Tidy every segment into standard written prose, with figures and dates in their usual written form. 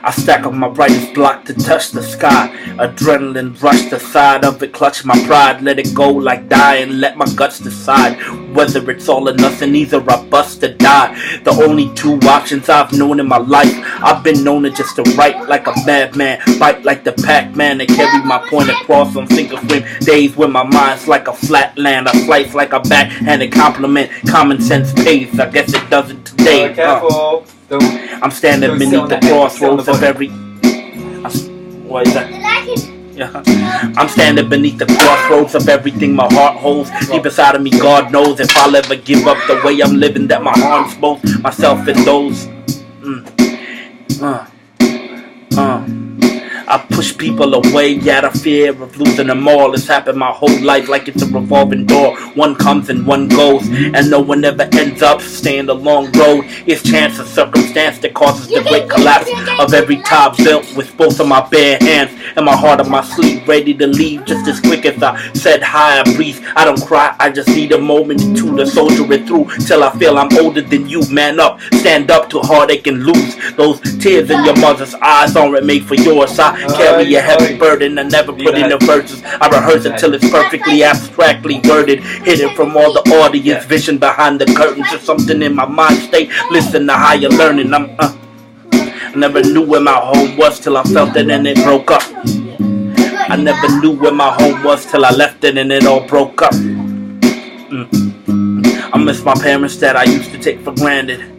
I stack up my brightest block to touch the sky. Adrenaline rush, the side of it clutch my pride. Let it go like die and let my guts decide whether it's all or nothing, either I bust or die. The only two options I've known in my life. I've been known to just to write like a madman, fight like the Pac-Man, and carry my point across on single swim days when my mind's like a flat land. I slice like a backhanded compliment. Common sense pays, I guess it doesn't today. Careful. I'm standing beneath the crossroads of every... What is that? Yeah. I'm standing beneath the crossroads of everything my heart holds. Deep inside of me, God knows if I'll ever give up the way I'm living, that my harms both myself and those. I push people away out of fear of losing them all. It's happened my whole life like it's a revolving door. One comes and one goes, and no one ever ends up staying the long road. It's chance or circumstance that causes the great collapse of every tie built with both of my bare hands and my heart on my sleeve, ready to leave just as quick as I said hi. I breathe, I don't cry, I just need a moment to soldier it through till I feel I'm older than you. Man up, stand up to heartache and lose. Those tears in your mother's eyes aren't made for yours. I carry a heavy burden, I never put in the verses. I rehearse it till it's perfectly abstractly worded, hidden from all the audience vision behind the curtains. There's something in my mind state, listen to higher learning. I never knew where my home was till I felt it and it broke up. I never knew where my home was till I left it and it all broke up. I miss my parents that I used to take for granted.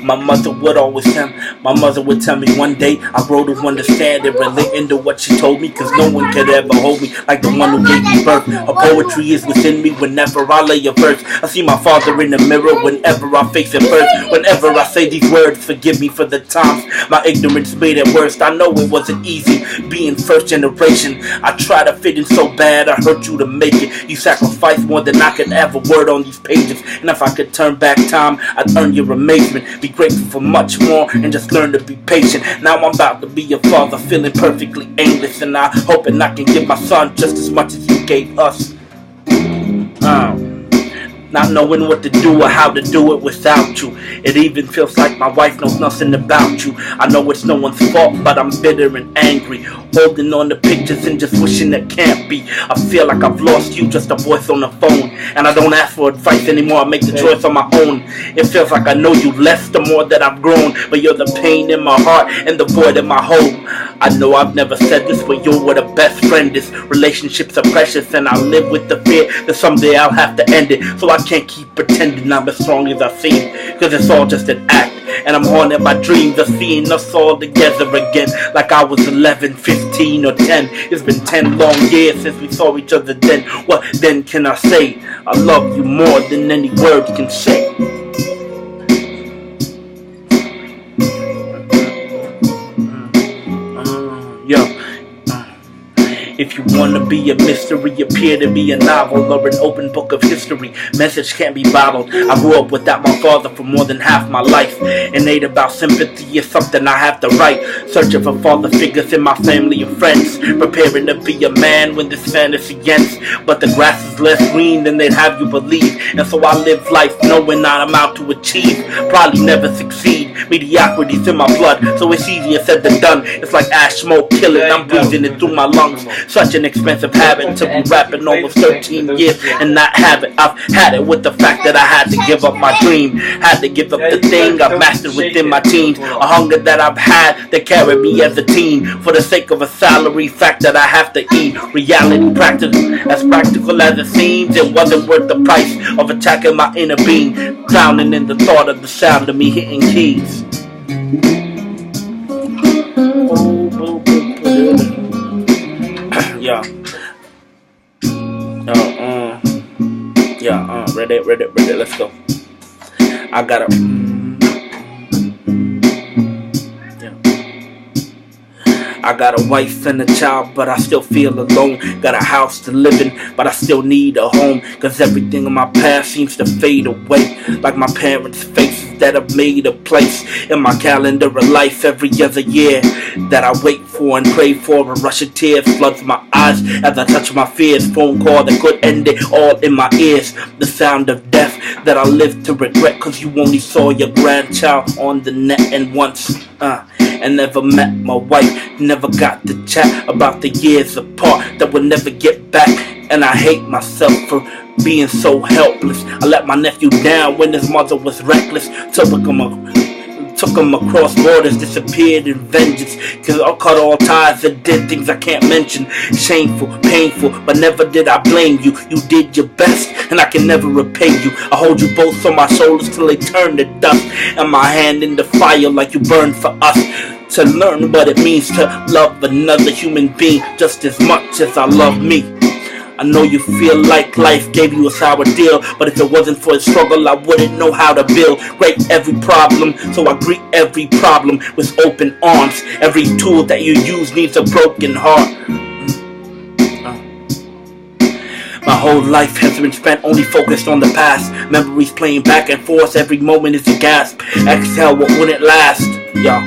My mother would tell me one day I grow to understand and relating to what she told me, cause no one could ever hold me like the one who gave me birth. Her poetry is within me whenever I lay a verse. I see my father in the mirror whenever I face it first. Whenever I say these words, forgive me for the times my ignorance made it worst. I know it wasn't easy being first generation. I try to fit in so bad, I hurt you to make it. You sacrificed more than I could ever word on these pages, and if I could turn back time, I'd earn your amazement. Be grateful for much more and just learn to be patient. Now I'm about to be a father, feeling perfectly aimless, and I hoping I can give my son just as much as you gave us. Not knowing what to do or how to do it without you. It even feels like my wife knows nothing about you. I know it's no one's fault, but I'm bitter and angry, holding on to pictures and just wishing it can't be. I feel like I've lost you, just a voice on the phone, and I don't ask for advice anymore, I make the choice on my own. It feels like I know you less the more that I've grown, but you're the pain in my heart and the void in my home. I know I've never said this, but you're what a best friend is. Relationships are precious, and I live with the fear that someday I'll have to end it. So I can't keep pretending I'm as strong as I seem, cause it's all just an act, and I'm haunted by dreams of seeing us all together again, like I was 11, 15 or 10. It's been 10 long years since we saw each other then. What then can I say? I love you more than any words can say. If you wanna be a mystery, appear to be a novel or an open book of history. Message can't be bottled. I grew up without my father for more than half my life. Innate about sympathy is something I have to write. Searching for father figures in my family and friends. Preparing to be a man when this fantasy ends. But the grass is less green than they'd have you believe. And so I live life knowing that I'm out to achieve. Probably never succeed. Mediocrity's in my blood, so it's easier said than done. It's like ash smoke killing, I'm breathing it through my lungs. Such an expensive habit to be rapping almost 13 years and not have it. I've had it with the fact that I had to give up my dream. Had to give up the thing I've mastered within my teens. A hunger that I've had that carried me as a teen. For the sake of a salary, fact that I have to eat. Reality practice, as practical as it seems, it wasn't worth the price of attacking my inner being. Drowning in the thought of the sound of me hitting keys. Ready, let's go. I gotta, I got a wife and a child, but I still feel alone. Got a house to live in, but I still need a home. Cause everything in my past seems to fade away, like my parents' faces that have made a place in my calendar of life every other year that I wait for and pray for. A rush of tears floods my eyes as I touch my fears. Phone call that could end it all in my ears. The sound of death that I live to regret, cause you only saw your grandchild on the net and once. and never met my wife. Never got to chat about the years apart that would never get back. And I hate myself for being so helpless. I let my nephew down when his mother was reckless. Took him across borders, disappeared in vengeance. Cause I cut all ties and did things I can't mention. Shameful, painful, but never did I blame you. You did your best, and I can never repay you. I hold you both on my shoulders till they turn to dust, and my hand in the fire like you burned for us. To learn what it means to love another human being just as much as I love me. I know you feel like life gave you a sour deal, but if it wasn't for the struggle, I wouldn't know how to build. Great every problem, so I greet every problem with open arms. Every tool that you use needs a broken heart. My whole life has been spent only focused on the past. Memories playing back and forth, every moment is a gasp. Exhale what wouldn't last. Yo,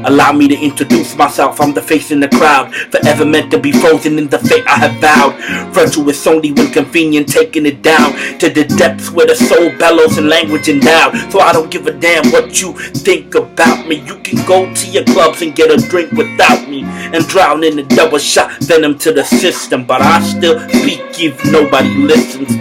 allow me to introduce myself. I'm the face in the crowd, forever meant to be frozen in the fate I have vowed. Virtuous only when convenient, taking it down to the depths where the soul bellows and language endowed. So I don't give a damn what you think about me. You can go to your clubs and get a drink without me, and drown in the double shot venom to the system, but I still speak if nobody listens.